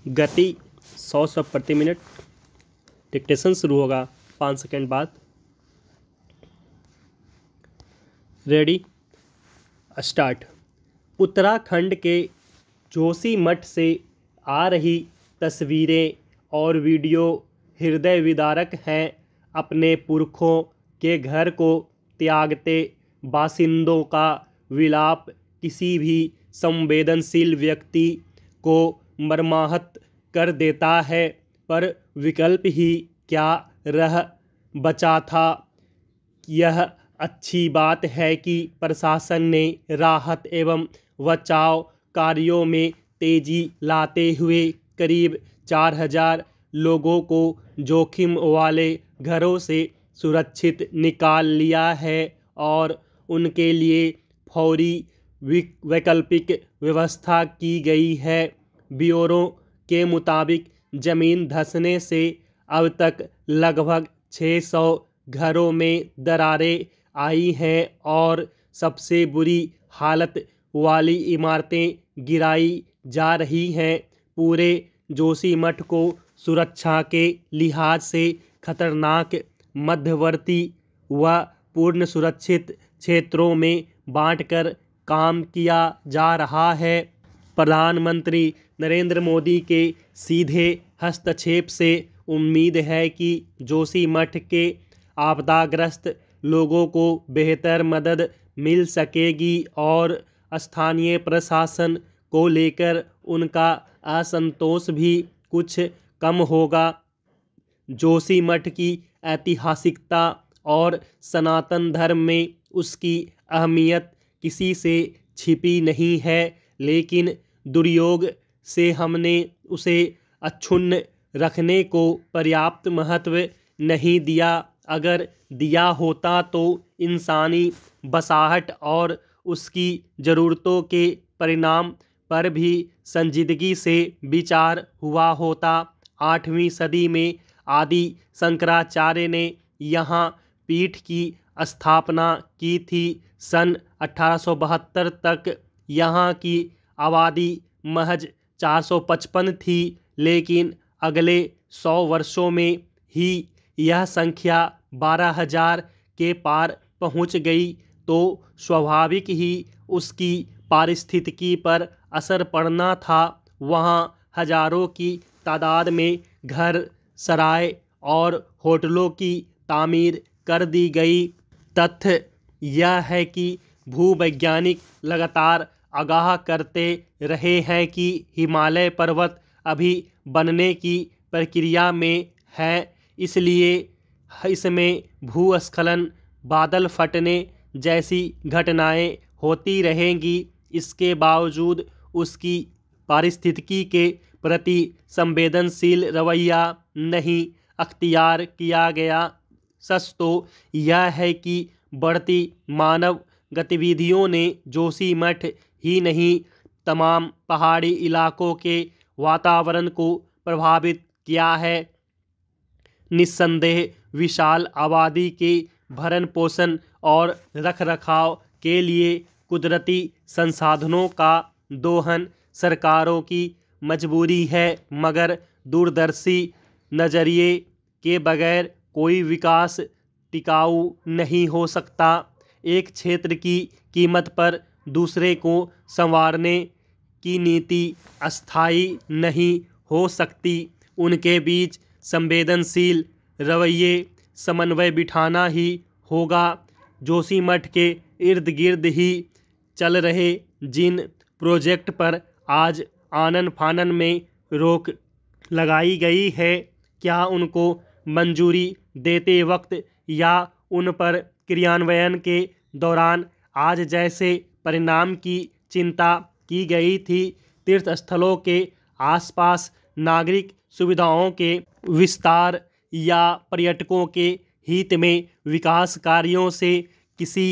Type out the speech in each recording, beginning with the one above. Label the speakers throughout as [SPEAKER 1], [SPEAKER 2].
[SPEAKER 1] गति 100 शब्द प्रति मिनट। डिक्टेशन शुरू होगा 5 सेकंड बाद। Ready, start. उत्तराखंड के जोशीमठ से आ रही तस्वीरें और वीडियो हृदय विदारक हैं। अपने पुरखों के घर को त्यागते बासिंदों का विलाप किसी भी संवेदनशील व्यक्ति को मर्माहत कर देता है, पर विकल्प ही क्या रह बचा था। यह अच्छी बात है कि प्रशासन ने राहत एवं बचाव कार्यों में तेजी लाते हुए करीब 4000 लोगों को जोखिम वाले घरों से सुरक्षित निकाल लिया है और उनके लिए फौरी वैकल्पिक व्यवस्था की गई है। ब्यूरो के मुताबिक जमीन धंसने से अब तक लगभग 600 घरों में दरारें आई हैं और सबसे बुरी हालत वाली इमारतें गिराई जा रही हैं। पूरे जोशीमठ को सुरक्षा के लिहाज से खतरनाक, मध्यवर्ती व पूर्ण सुरक्षित क्षेत्रों में बांटकर काम किया जा रहा है। प्रधानमंत्री नरेंद्र मोदी के सीधे हस्तक्षेप से उम्मीद है कि जोशीमठ के आपदाग्रस्त लोगों को बेहतर मदद मिल सकेगी और स्थानीय प्रशासन को लेकर उनका असंतोष भी कुछ कम होगा। जोशीमठ की ऐतिहासिकता और सनातन धर्म में उसकी अहमियत किसी से छिपी नहीं है, लेकिन दुर्योग से हमने उसे अक्षुण्ण रखने को पर्याप्त महत्व नहीं दिया। अगर दिया होता तो इंसानी बसाहट और उसकी ज़रूरतों के परिणाम पर भी संजीदगी से विचार हुआ होता। 8वीं सदी में आदि शंकराचार्य ने यहाँ पीठ की स्थापना की थी। सन 1872 तक यहाँ की आबादी महज 455 थी, लेकिन अगले 100 वर्षों में ही यह संख्या 12,000 के पार पहुँच गई। तो स्वाभाविक ही उसकी पारिस्थितिकी पर असर पड़ना था। वहाँ हजारों की तादाद में घर, सराय और होटलों की तामीर कर दी गई। तथ्य यह है कि भूवैज्ञानिक लगातार आगाह करते रहे हैं कि हिमालय पर्वत अभी बनने की प्रक्रिया में है, इसलिए इसमें भूस्खलन, बादल फटने जैसी घटनाएं होती रहेंगी। इसके बावजूद उसकी पारिस्थितिकी के प्रति संवेदनशील रवैया नहीं अख्तियार किया गया। सच तो यह है कि बढ़ती मानव गतिविधियों ने जोशीमठ ही नहीं, तमाम पहाड़ी इलाकों के वातावरण को प्रभावित किया है। निस्संदेह विशाल आबादी के भरण पोषण और रखरखाव के लिए कुदरती संसाधनों का दोहन सरकारों की मजबूरी है, मगर दूरदर्शी नज़रिए के बगैर कोई विकास टिकाऊ नहीं हो सकता। एक क्षेत्र की कीमत पर दूसरे को संवारने की नीति अस्थायी नहीं हो सकती। उनके बीच संवेदनशील रवैये, समन्वय बिठाना ही होगा। जोशीमठ के इर्द गिर्द ही चल रहे जिन प्रोजेक्ट पर आज आनन फानन में रोक लगाई गई है, क्या उनको मंजूरी देते वक्त या उन पर क्रियान्वयन के दौरान आज जैसे परिणाम की चिंता की गई थी? तीर्थ स्थलों के आसपास नागरिक सुविधाओं के विस्तार या पर्यटकों के हित में विकास कार्यों से किसी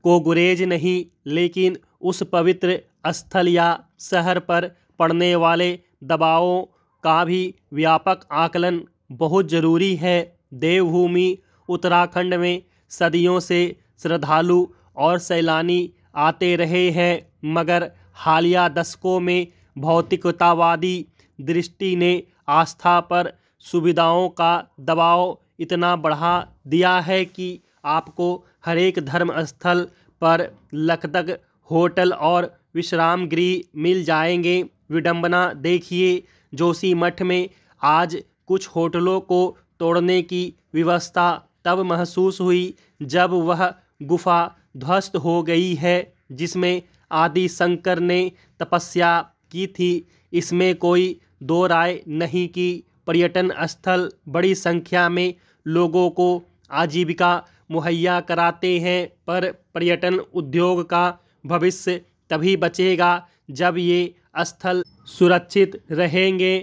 [SPEAKER 1] को गुरेज नहीं, लेकिन उस पवित्र स्थल या शहर पर पड़ने वाले दबावों का भी व्यापक आकलन बहुत ज़रूरी है। देवभूमि उत्तराखंड में सदियों से श्रद्धालु और सैलानी आते रहे हैं, मगर हालिया दशकों में भौतिकतावादी दृष्टि ने आस्था पर सुविधाओं का दबाव इतना बढ़ा दिया है कि आपको हर एक धर्म स्थल पर लगभग होटल और विश्राम गृह मिल जाएंगे। विडंबना देखिए, जोशीमठ में आज कुछ होटलों को तोड़ने की व्यवस्था तब महसूस हुई जब वह गुफा ध्वस्त हो गई है जिसमें आदि शंकर ने तपस्या की थी। इसमें कोई दो राय नहीं कि पर्यटन स्थल बड़ी संख्या में लोगों को आजीविका मुहैया कराते हैं, पर पर्यटन उद्योग का भविष्य तभी बचेगा जब ये स्थल सुरक्षित रहेंगे।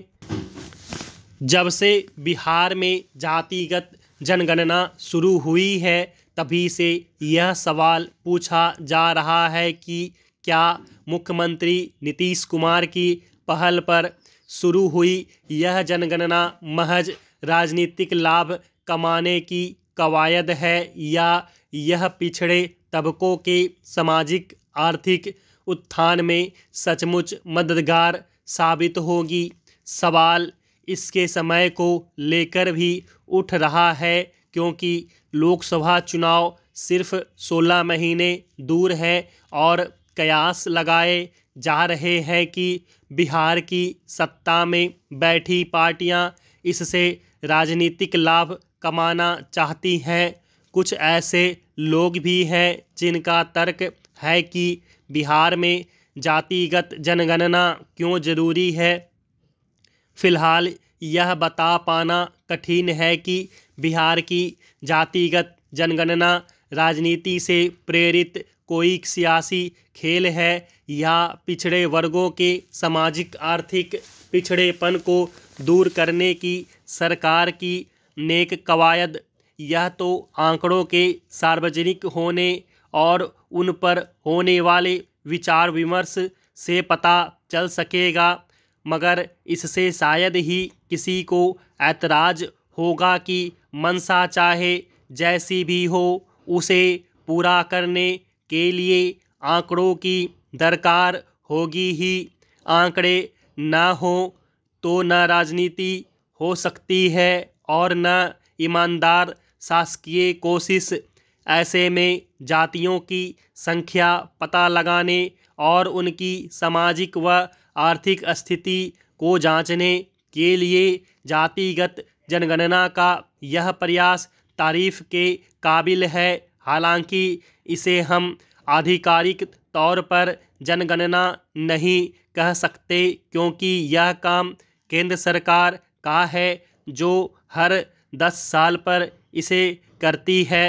[SPEAKER 1] जब से बिहार में जातिगत जनगणना शुरू हुई है तभी से यह सवाल पूछा जा रहा है कि क्या मुख्यमंत्री नीतीश कुमार की पहल पर शुरू हुई यह जनगणना महज राजनीतिक लाभ कमाने की कवायद है या यह पिछड़े तबकों के सामाजिक आर्थिक उत्थान में सचमुच मददगार साबित होगी। सवाल इसके समय को लेकर भी उठ रहा है क्योंकि लोकसभा चुनाव सिर्फ 16 महीने दूर है और कयास लगाए जा रहे हैं कि बिहार की सत्ता में बैठी पार्टियां इससे राजनीतिक लाभ कमाना चाहती हैं। कुछ ऐसे लोग भी हैं जिनका तर्क है कि बिहार में जातिगत जनगणना क्यों जरूरी है। फिलहाल यह बता पाना कठिन है कि बिहार की जातिगत जनगणना राजनीति से प्रेरित कोई सियासी खेल है या पिछड़े वर्गों के सामाजिक आर्थिक पिछड़ेपन को दूर करने की सरकार की नेक कवायद। यह तो आंकड़ों के सार्वजनिक होने और उन पर होने वाले विचार विमर्श से पता चल सकेगा, मगर इससे शायद ही किसी को ऐतराज होगा कि मंशा चाहे जैसी भी हो उसे पूरा करने के लिए आंकड़ों की दरकार होगी ही। आंकड़े न हो तो न राजनीति हो सकती है और न ईमानदार शासकीय कोशिश। ऐसे में जातियों की संख्या पता लगाने और उनकी सामाजिक व आर्थिक स्थिति को जांचने के लिए जातिगत जनगणना का यह प्रयास तारीफ के काबिल है। हालांकि इसे हम आधिकारिक तौर पर जनगणना नहीं कह सकते क्योंकि यह काम केंद्र सरकार का है जो हर 10 साल पर इसे करती है।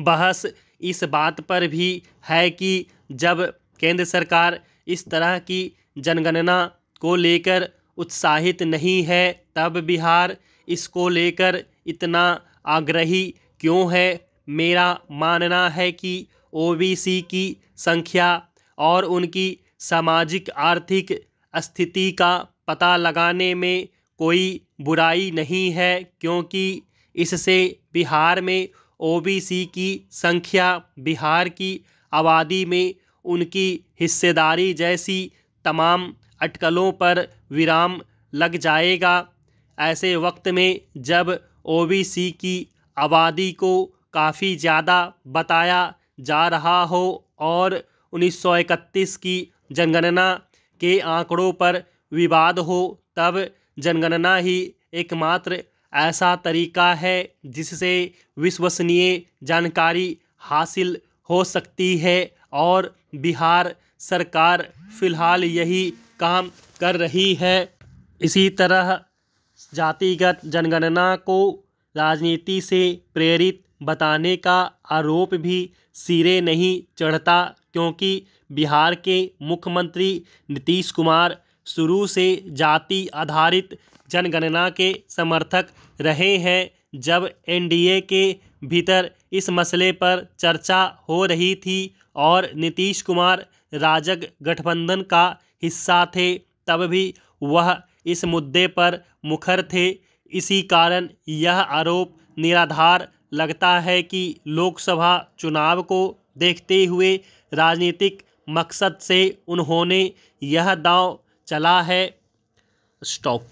[SPEAKER 1] बहस इस बात पर भी है कि जब केंद्र सरकार इस तरह की जनगणना को लेकर उत्साहित नहीं है तब बिहार इसको लेकर इतना आग्रही क्यों है। मेरा मानना है कि ओबीसी की संख्या और उनकी सामाजिक आर्थिक स्थिति का पता लगाने में कोई बुराई नहीं है क्योंकि इससे बिहार में ओबीसी की संख्या बिहार की आबादी में उनकी हिस्सेदारी जैसी तमाम अटकलों पर विराम लग जाएगा। ऐसे वक्त में जब ओबीसी की आबादी को काफ़ी ज़्यादा बताया जा रहा हो और 1931 की जनगणना के आंकड़ों पर विवाद हो, तब जनगणना ही एकमात्र ऐसा तरीका है जिससे विश्वसनीय जानकारी हासिल हो सकती है और बिहार सरकार फिलहाल यही काम कर रही है। इसी तरह जातिगत जनगणना को राजनीति से प्रेरित बताने का आरोप भी सिरे नहीं चढ़ता क्योंकि बिहार के मुख्यमंत्री नीतीश कुमार शुरू से जाति आधारित जनगणना के समर्थक रहे हैं। जब एनडीए के भीतर इस मसले पर चर्चा हो रही थी और नीतीश कुमार राजग गठबंधन का हिस्सा थे तब भी वह इस मुद्दे पर मुखर थे। इसी कारण यह आरोप निराधार लगता है कि लोकसभा चुनाव को देखते हुए राजनीतिक मकसद से उन्होंने यह दांव चला है। स्टॉप।